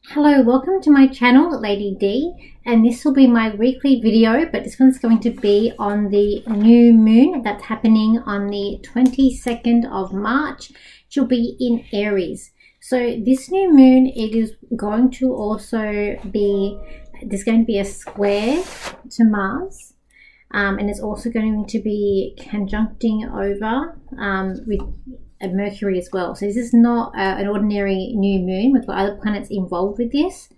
Hello, welcome to my channel, Lady D, and this will be my weekly video, but this one's going to be on the new moon that's happening on the 22nd of March. She'll be in Aries. So this new moon, it is going to also be, there's going to be a square to Mars, and it's also going to be conjuncting over with Mercury as well. So this is not an ordinary new moon. We've got other planets involved with this.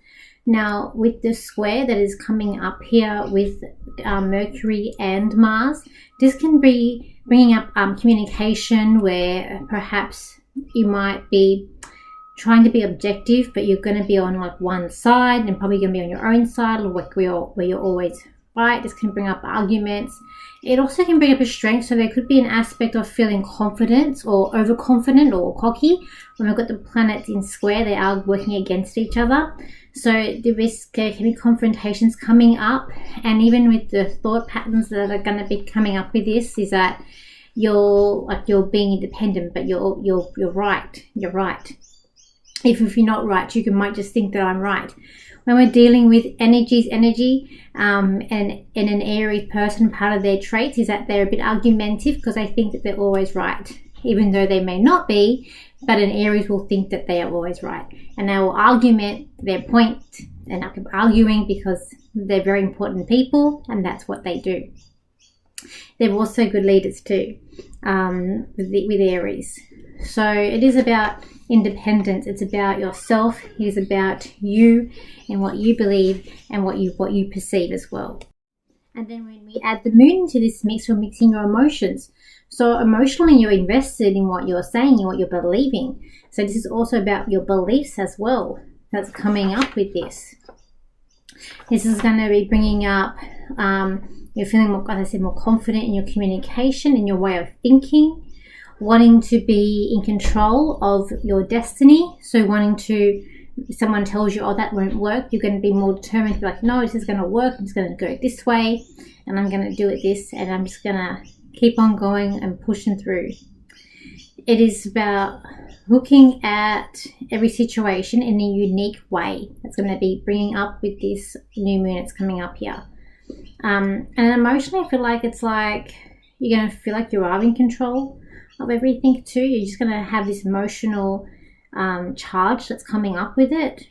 Now with the square that is coming up here with Mercury and Mars, this can be bringing up communication where perhaps you might be trying to be objective, but you're going to be on like one side and probably going to be on your own side, or where you're always right. This can bring up arguments. It also can bring up a strength, so there could be an aspect of feeling confident or overconfident or cocky. When we've got the planets in square, they are working against each other. So the risk, there can be confrontations coming up, and even with the thought patterns that are going to be coming up with this, is that you're being independent, but you're right. You're right. If you're not right, you might just think that I'm right. When we're dealing with energy, and an Aries person, part of their traits is that they're a bit argumentative because they think that they're always right, even though they may not be. But an Aries will think that they are always right, and they will argument their point and keep arguing because they're very important people, and that's what they do. They're also good leaders too, with Aries. So it is about independence. It's about yourself. It is about you and what you believe and what you perceive as well. And then when we add the moon into this mix, we're mixing your emotions. So emotionally, you're invested in what you're saying and what you're believing. So this is also about your beliefs as well. That's coming up with this. This is going to be bringing up you're feeling more, as I said, more confident in your communication, in your way of thinking, wanting to be in control of your destiny. So wanting to, if someone tells you, oh, that won't work, you're going to be more determined to be like, no, this is going to work. I'm just going to go this way, and I'm going to do it this, and I'm just going to keep on going and pushing through. It is about looking at every situation in a unique way. That's going to be bringing up with this new moon that's coming up here. And emotionally, I feel like it's like you're going to feel like you are in control of everything too. You're just going to have this emotional charge that's coming up with it.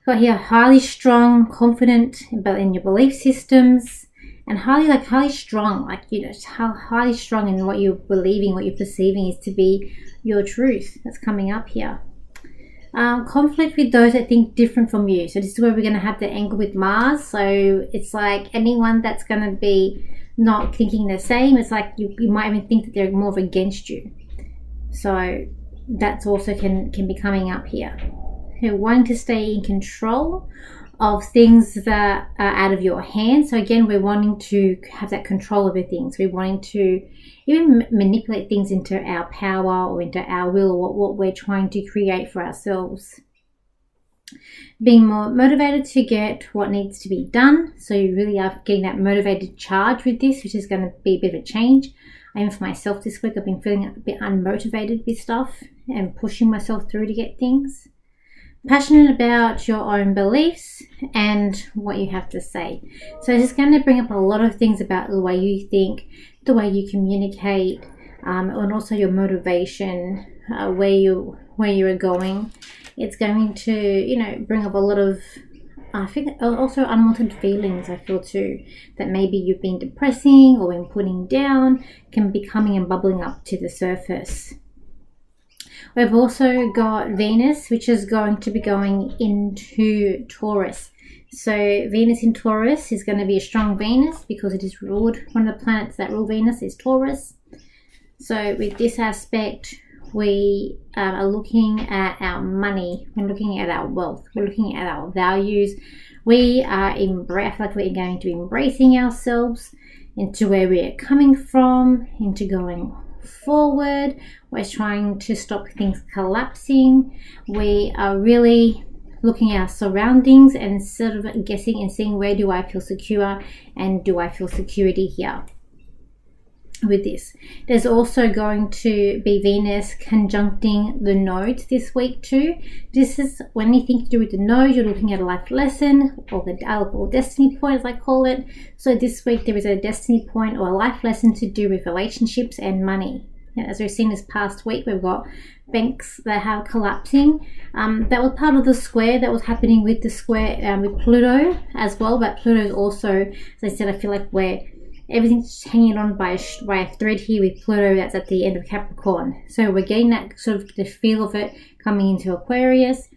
Got here highly strong, confident in your belief systems, and highly strong, like, you know, highly strong in what you're believing, what you're perceiving is to be your truth. That's coming up here. Conflict with those that think different from you. So this is where we're going to have the angle with Mars. So it's like anyone that's going to be not thinking the same, it's like you might even think that they're more against you. So that's also can be coming up here. You're wanting to stay in control of things that are out of your hands. So again, we're wanting to have that control over things. We're wanting to even manipulate things into our power or into our will, or what we're trying to create for ourselves. Being more motivated to get what needs to be done. So you really are getting that motivated charge with this, which is going to be a bit of a change. Even for myself this week, I've been feeling a bit unmotivated with stuff and pushing myself through to get things. Passionate about your own beliefs and what you have to say. So it's going to bring up a lot of things about the way you think, the way you communicate, and also your motivation, where you're going. It's going to, you know, bring up a lot of, I think, also unwanted feelings, I feel too, that maybe you've been depressing or been putting down, can be coming and bubbling up to the surface. We've also got Venus, which is going to be going into Taurus. So Venus in Taurus is going to be a strong Venus because it is ruled, one of the planets that rule Venus is Taurus. So with this aspect, we are looking at our money, we're looking at our wealth, we're looking at our values. We are I feel like we're going to be embracing ourselves into where we're coming from, into going forward. We're trying to stop things collapsing. We are really looking at our surroundings and sort of guessing and seeing, where do I feel secure and do I feel security here. with this. There's also going to be Venus conjuncting the nodes this week too. This is when anything to do with the node, you're looking at a life lesson or the or destiny point, as I call it. So this week there is a destiny point or a life lesson to do with relationships and money. As we've seen this past week, we've got banks that are collapsing. That was part of the square that was happening with the square with Pluto as well. But Pluto is also, as I said, I feel like everything's hanging on by a thread here with Pluto that's at the end of Capricorn. So we're getting that sort of the feel of it coming into Aquarius,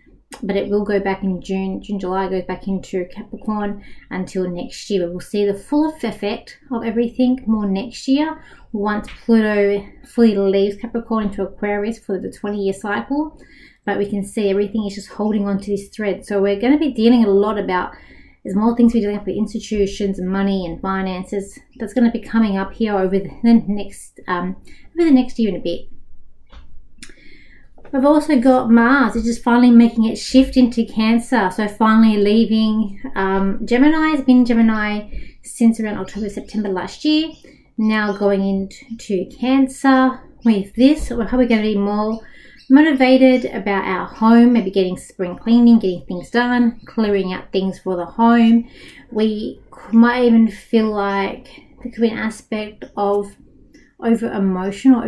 but it will go back in June, July, goes back into Capricorn until next year. We'll see the full effect of everything more next year once Pluto fully leaves Capricorn into Aquarius for the 20-year cycle. But we can see everything is just holding on to this thread. So we're going to be dealing a lot about, there's more things we're dealing with institutions and money and finances. That's going to be coming up here over the next year and a bit. We've also got Mars, which is finally making its shift into Cancer. So finally leaving Gemini. It's been Gemini since around October, September last year. Now going into Cancer. With this, we're probably going to be more motivated about our home, maybe getting spring cleaning, getting things done, clearing out things for the home. We might even feel like there could be an aspect of over emotional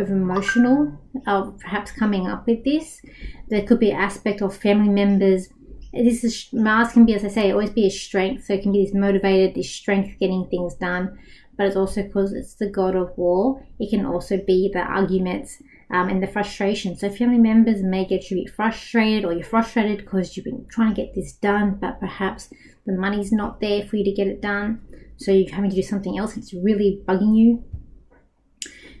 perhaps coming up with this. There could be an aspect of family members. This is Mars can be, as I say, always be a strength. So it can be this motivated, this strength getting things done. But it's also because it's the god of war. It can also be the arguments and the frustration. So family members may get you a bit frustrated, or you're frustrated because you've been trying to get this done, but perhaps the money's not there for you to get it done. So you're having to do something else. It's really bugging you.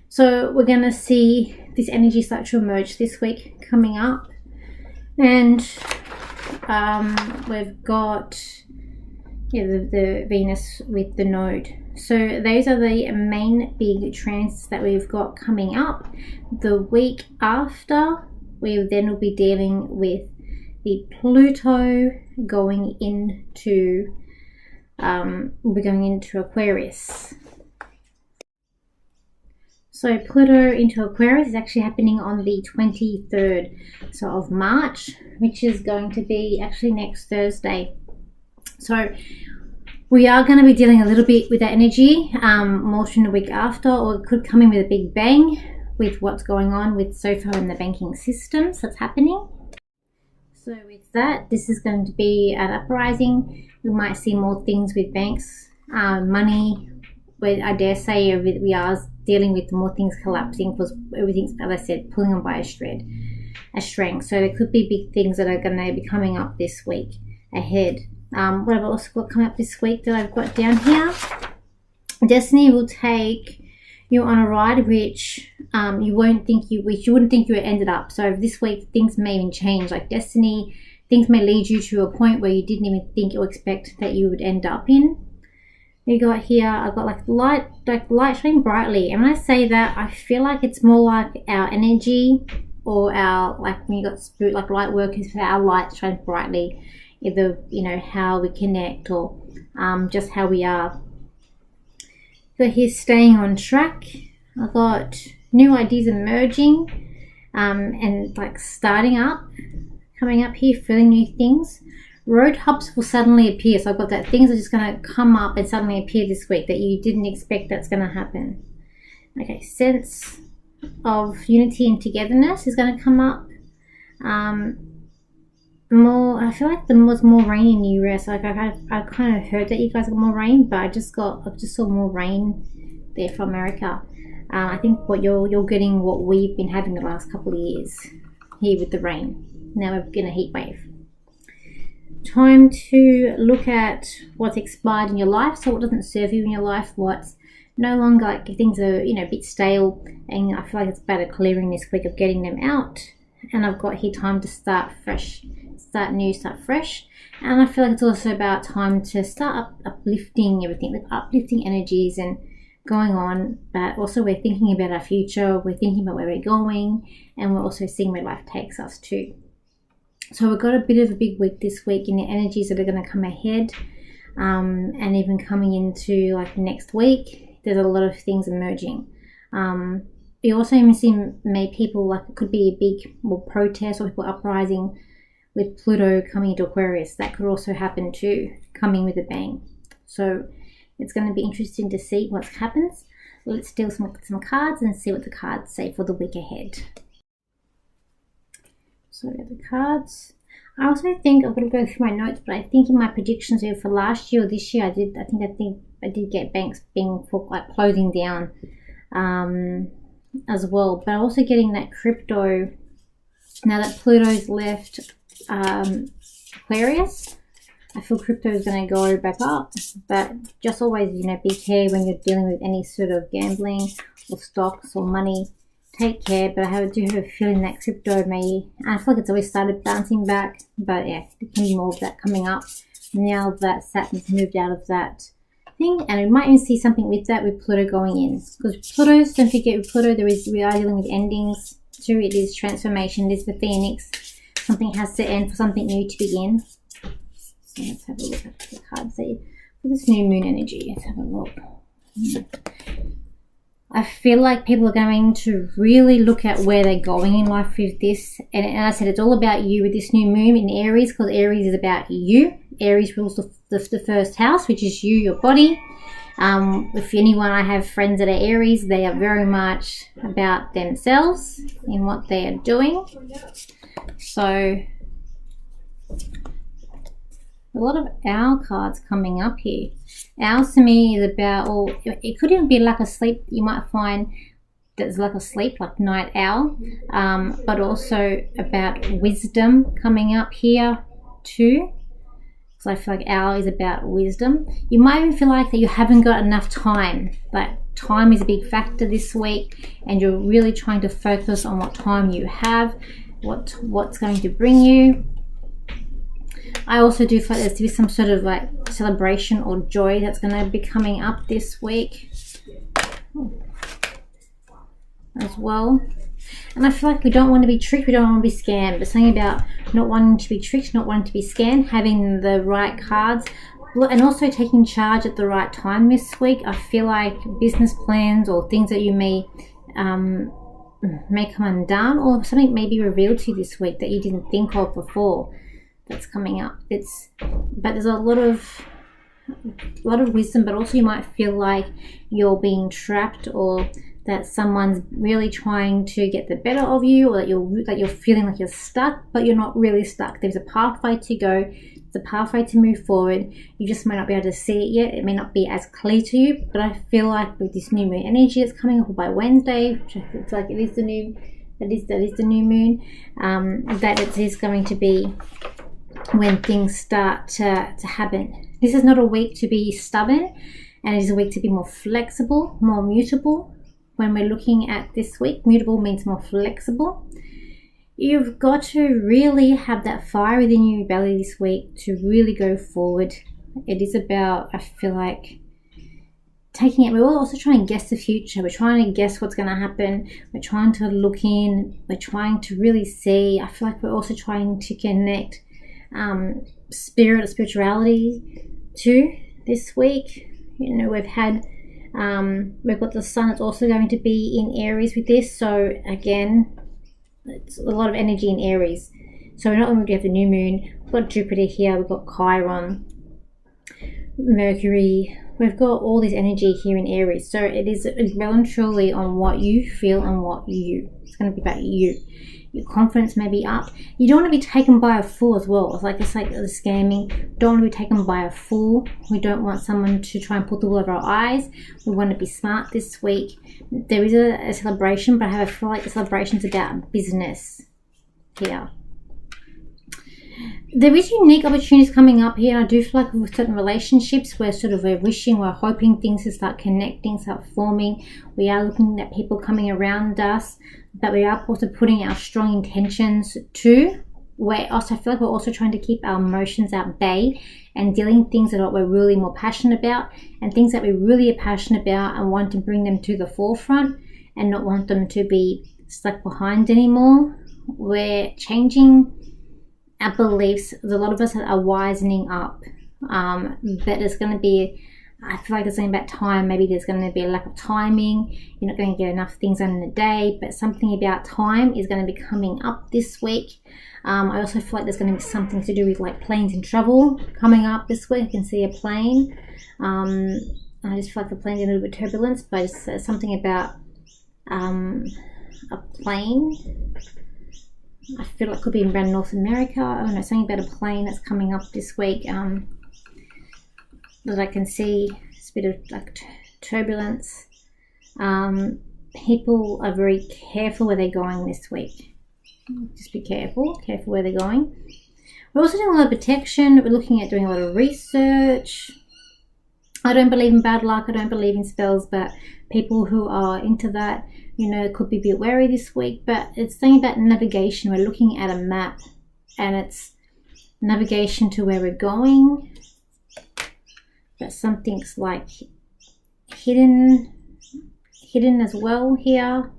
So we're going to see this energy start to emerge this week coming up. And we've got the Venus with the node. So those are the main big transits that we've got coming up. The week after, we then will be dealing with the Pluto going into Aquarius. So Pluto into Aquarius is actually happening on the 23rd of March, which is going to be actually next Thursday. So we are going to be dealing a little bit with that energy more in the week after, or it could come in with a big bang with what's going on with so far in the banking systems that's happening. So with that, this is going to be an uprising. We might see more things with banks, money, but I dare say we are dealing with more things collapsing because everything's, as I said, pulling on by a string. So there could be big things that are going to be coming up this week ahead. What I've also got coming up this week that I've got down here, Destiny will take you on a ride which you wouldn't think you would ended up. So this week things may even change, like Destiny, things may lead you to a point where you didn't even think or expect that you would end up in. You got here, I've got like light shining brightly, and when I say that, I feel like it's more like our energy, or our, like when you got spirit, like light workers, our light shines brightly, either how we connect or just how we are. So here's staying on track. I've got new ideas emerging and like starting up, coming up here, feeling new things. Road hubs will suddenly appear. So I've got that things are just going to come up and suddenly appear this week that you didn't expect that's going to happen. Okay, sense of unity and togetherness is going to come up. I feel like there was more rain in the US. Like I kind of heard that you guys got more rain, but I just saw more rain there for America. I think what you're getting what we've been having the last couple of years here with the rain. Now we're getting a heat wave. Time to look at what's expired in your life, so what doesn't serve you in your life, what's no longer, like if things are a bit stale, and I feel like it's about a clearing this week of getting them out. And I've got here time to start fresh, start new, start fresh. And I feel like it's also about time to start uplifting everything, like uplifting energies and going on, but also we're thinking about our future, we're thinking about where we're going, and we're also seeing where life takes us to. So we've got a bit of a big week this week in the energies that are going to come ahead, and even coming into like next week, there's a lot of things emerging. You also even see maybe people, like it could be a big protest or people uprising with Pluto coming into Aquarius. That could also happen too, coming with a bang. So it's going to be interesting to see what happens. Let's deal some cards and see what the cards say for the week ahead. So the cards. I also think I'm going to go through my notes, but I think in my predictions for last year or this year, I think I did get banks being for like closing down as well. But also getting that crypto now that Pluto's left Aquarius. I feel crypto is going to go back up, but just always, be careful when you're dealing with any sort of gambling or stocks or money. Take care, but I do have a feeling that crypto I feel like it's always started bouncing back, but yeah, there can be more of that coming up now that Saturn's moved out of that thing, and we might even see something with that with Pluto going in, because Pluto, don't forget with Pluto, we are dealing with endings too. It is transformation, it is the phoenix. Something has to end for something new to begin. So let's have a look at the cards there for this new moon energy. Let's have a look. I feel like people are going to really look at where they're going in life with this. And I said it's all about you with this new moon in Aries, because Aries is about you. Aries rules the first house, which is you, your body. If anyone, I have friends that are Aries, they are very much about themselves and what they are doing. So a lot of owl cards coming up here. Owls to me is about, or it could even be like a sleep. You might find that's like a sleep, like night owl, but also about wisdom coming up here too. So I feel like owl is about wisdom. You might even feel like that you haven't got enough time. Like time is a big factor this week, and you're really trying to focus on what time you have, what's going to bring you. I also do feel like there's to be some sort of like celebration or joy that's going to be coming up this week as well. And I feel like we don't want to be tricked, we don't want to be scammed. There's something about not wanting to be tricked, not wanting to be scammed, having the right cards, and also taking charge at the right time this week. I feel like business plans or things that you may come undone, or something may be revealed to you this week that you didn't think of before. That's coming up. But there's a lot of wisdom, but also you might feel like you're being trapped, or that someone's really trying to get the better of you, or that you're feeling like you're stuck, but you're not really stuck. There's a pathway to go. There's a pathway to move forward. You just might not be able to see it yet. It may not be as clear to you, but I feel like with this new moon energy that's coming up by Wednesday, which I feel like it is the new moon, that it is going to be when things start to happen. This is not a week to be stubborn, and it is a week to be more flexible, more mutable. When we're looking at this week, mutable means more flexible. You've got to really have that fire within your belly this week to really go forward. It is about, I feel like, taking it. We're also trying to guess the future. We're trying to guess what's going to happen. We're trying to look in. We're trying to really see. I feel like we're also trying to connect spirit or spirituality too this week. We've got the sun that's also going to be in Aries with this, so again it's a lot of energy in Aries. So we're not only have the new moon, we've got Jupiter here, we've got Chiron, Mercury, we've got all this energy here in Aries. So it's well and truly on what you feel and it's going to be about you. Your confidence may be up. You don't want to be taken by a fool as well. It's like the scamming. Don't want to be taken by a fool. We don't want someone to try and pull the wool over our eyes. We want to be smart this week. There is a celebration, but I feel like the celebration's about business here. There is unique opportunities coming up here, and I do feel like with certain relationships we're wishing, we're hoping things to start connecting, start forming. We are looking at people coming around us, but we are also putting our strong intentions too. I feel like we're also trying to keep our emotions at bay and dealing things that we're really more passionate about, and things that we really are passionate about and want to bring them to the forefront and not want them to be stuck behind anymore. We're changing our beliefs. A lot of us are wisening up, but it's going to be I feel like there's something about time. Maybe there's going to be a lack of timing. You're not going to get enough things done in a day, but something about time is going to be coming up this week. I also feel like there's going to be something to do with like planes and travel coming up this week. I can see a plane. I just feel like the plane's in a little bit of turbulence, but it's something about a plane. I feel like it could be around North America. I don't know, something about a plane that's coming up this week. That I can see. It's a bit of like turbulence. People are very careful where they're going this week. Just be careful where they're going. We're also doing a lot of protection. We're looking at doing a lot of research. I don't believe in bad luck. I don't believe in spells, but people who are into that, you know, could be a bit wary this week. But it's saying about navigation. We're looking at a map, and it's navigation to where we're going. But something's like hidden as well here.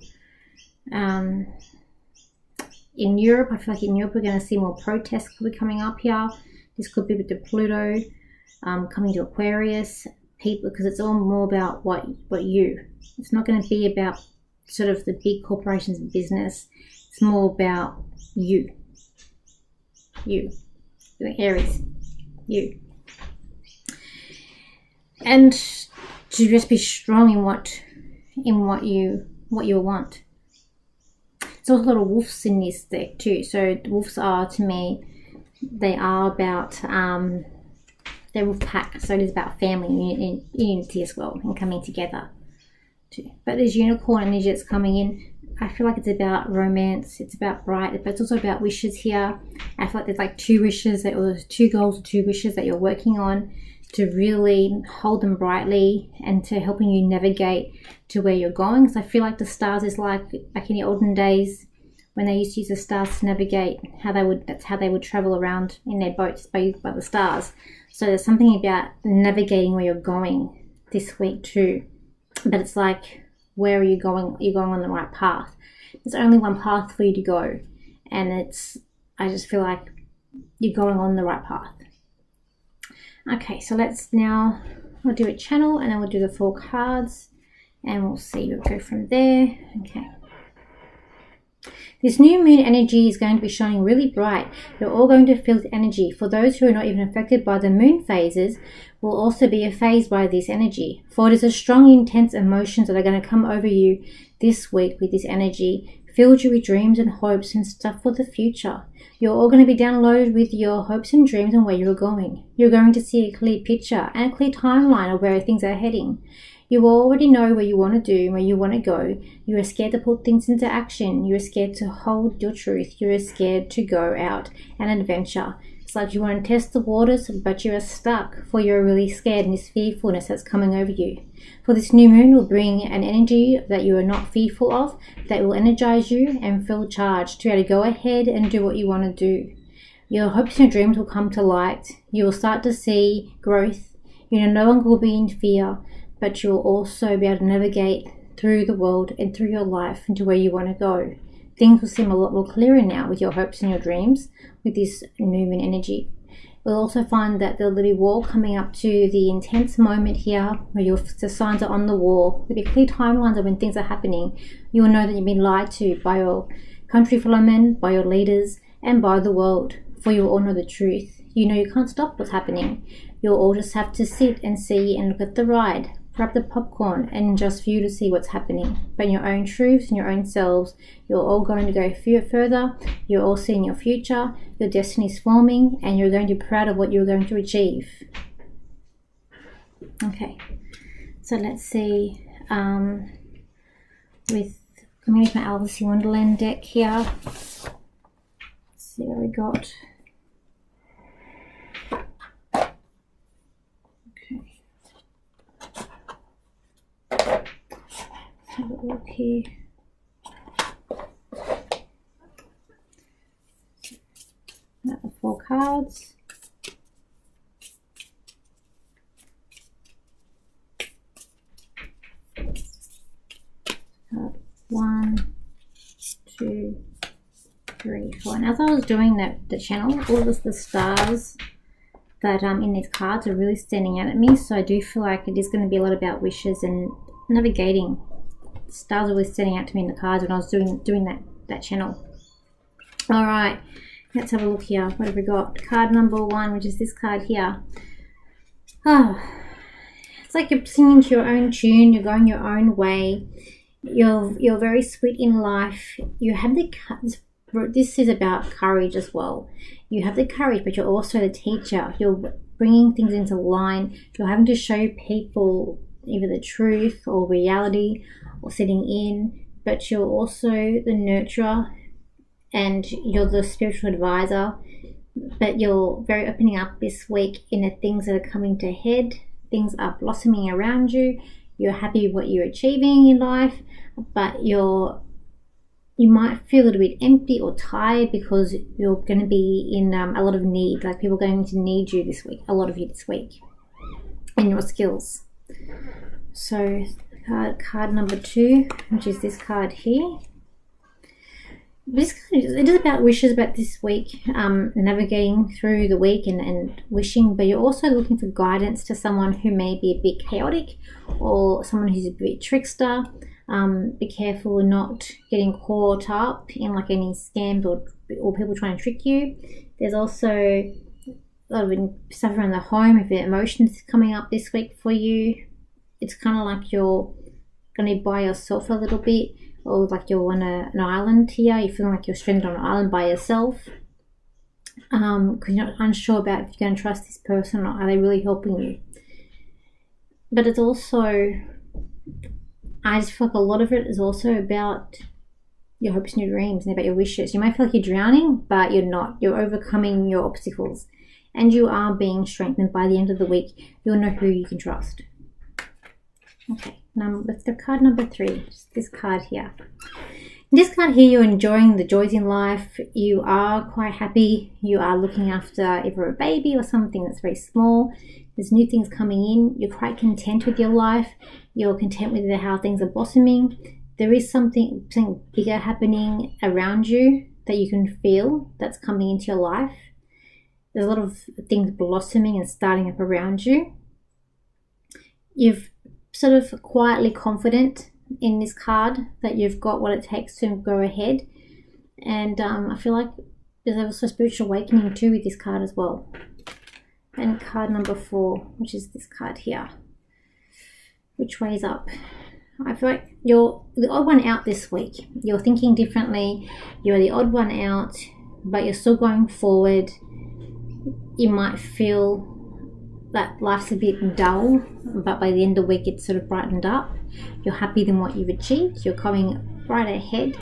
In Europe, I feel like in Europe we're going to see more protests could be coming up here. This could be with the Pluto coming to Aquarius. People, because it's all more about what you. It's not going to be about sort of the big corporations and business. It's more about you. Aries, you. And to just be strong in what you want. There's also a lot of wolves in this deck too. So the wolves are, to me, they are about they're wolf pack. So it is about family unity as well, and coming together too. But there's unicorn energy that's coming in. I feel like it's about romance. It's about bright, but it's also about wishes here. I feel like there's like two goals or two wishes that you're working on, to really hold them brightly and to helping you navigate to where you're going. Because I feel like the stars is like back in the olden days when they used to use the stars to navigate, that's how they would travel around in their boats by the stars. So there's something about navigating where you're going this week too. But it's like, where are you going? You're going on the right path. There's only one path for you to go, and I just feel like you're going on the right path. Okay, so we'll do a channel, and then we'll do the 4 cards, and we'll see. We'll go from there. Okay. This new moon energy is going to be shining really bright. You're all going to feel the energy. For those who are not even affected by the moon phases, will also be phased by this energy. For it is a strong, intense emotions that are going to come over you this week with this energy, filled you with dreams and hopes and stuff for the future. You're all going to be downloaded with your hopes and dreams and where you're going. You're going to see a clear picture and a clear timeline of where things are heading. You already know where you want to do, where you want to go. You are scared to put things into action. You are scared to hold your truth. You are scared to go out and adventure. It's like you want to test the waters, but you are stuck, for you're really scared in this fearfulness that's coming over you. For this new moon will bring an energy that you are not fearful of, that will energize you and feel charged to be able to go ahead and do what you want to do. Your hopes and dreams will come to light. You will start to see growth. You no longer will be in fear, but you will also be able to navigate through the world and through your life into where you want to go. Things will seem a lot more clearer now with your hopes and your dreams with this new moon energy. We'll also find that there'll be war coming up to the intense moment here where the signs are on the wall. There'll be clear timelines of when things are happening. You will know that you've been lied to by your country fellow men, by your leaders, and by the world, for you will all know the truth. You know you can't stop what's happening. You'll all just have to sit and see and look at the ride. Grab the popcorn and just for you to see what's happening. But in your own truths and your own selves, you're all going to go further. You're all seeing your future. Your destiny is forming, and you're going to be proud of what you're going to achieve. Okay, so let's see. I'm going to use my Alice in Wonderland deck here. Let's see what we got. Have a look here. Another 4 cards. Card 1, 2, 3, 4. And as I was doing the channel, all of the stars that but in these cards are really standing out at me. So I do feel like it is going to be a lot about wishes and navigating. Stars are really standing out to me in the cards when I was doing that channel. All right, let's have a look here. What have we got? Card number 1, which is this card here. Oh, it's like you're singing to your own tune. You're going your own way. You're very sweet in life. You have the this is about courage as well. You have the courage, but you're also the teacher. You're bringing things into line. You're having to show people either the truth or reality or sitting in, but you're also the nurturer and you're the spiritual advisor. But you're very opening up this week in the things that are coming to head. Things are blossoming around you. You're happy with what you're achieving in life, but you might feel a little bit empty or tired because you're going to be in a lot of need. Like people are going to need you this week, a lot of you this week, and your skills. So card number 2, which is this card here. This card, it is about wishes about this week, navigating through the week and wishing, but you're also looking for guidance to someone who may be a bit chaotic or someone who's a bit trickster. Be careful not getting caught up in like any scams or people trying to trick you. There's also a lot of stuff around the home. If the emotions coming up this week for you, it's kind of like you're going to be by yourself a little bit, or like you're on an island here. You're feeling like you're stranded on an island by yourself because you're not unsure about if you're going to trust this person or are they really helping you. But it's also, I just feel like a lot of it is also about your hopes and your dreams and about your wishes. You might feel like you're drowning, but you're not. You're overcoming your obstacles and you are being strengthened. By the end of the week, you'll know who you can trust. Okay, now let's go card number 3, just this card here. In this card here, you're enjoying the joys in life. You are quite happy. You are looking after either a baby or something that's very small. There's new things coming in. You're quite content with your life. You're content with how things are blossoming. There is something bigger happening around you that you can feel that's coming into your life. There's a lot of things blossoming and starting up around you. You've sort of quietly confident in this card that you've got what it takes to go ahead. And I feel like there's also spiritual awakening too with this card as well. And card number 4, which is this card here. Which way is up? I feel like you're the odd one out this week. You're thinking differently. You're the odd one out, but you're still going forward. You might feel that life's a bit dull, but by the end of the week it's sort of brightened up. You're happy in what you've achieved. You're coming right ahead.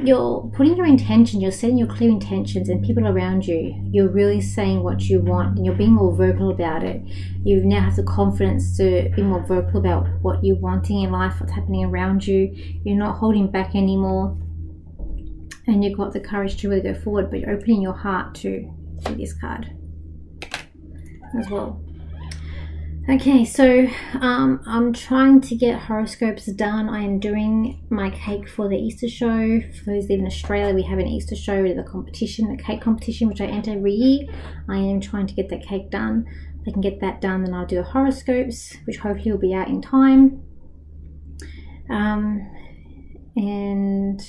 You're putting your intention, you're setting your clear intentions, and people around you, you're really saying what you want and you're being more vocal about it. You now have the confidence to be more vocal about what you're wanting in life, what's happening around you. You're not holding back anymore, and you've got the courage to really go forward, but you're opening your heart to this card as well. Okay, so I'm trying to get horoscopes done. I am doing my cake for the Easter show. For those in Australia, we have an Easter show with a competition, a cake competition, which I enter every year. I am trying to get that cake done. If I can get that done, then I'll do horoscopes, which hopefully will be out in time. And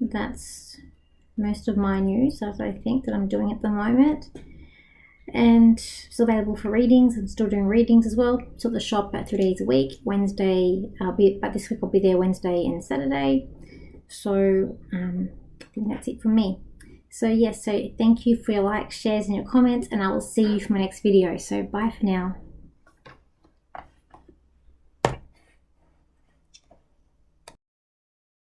that's most of my news, as I think, that I'm doing at the moment. And it's available for readings. I'm still doing readings as well. So at the shop at 3 days a week. Wednesday, but this week I'll be there Wednesday and Saturday. So I think that's it from me. So yes, so thank you for your likes, shares and your comments, and I will see you for my next video. So bye for now.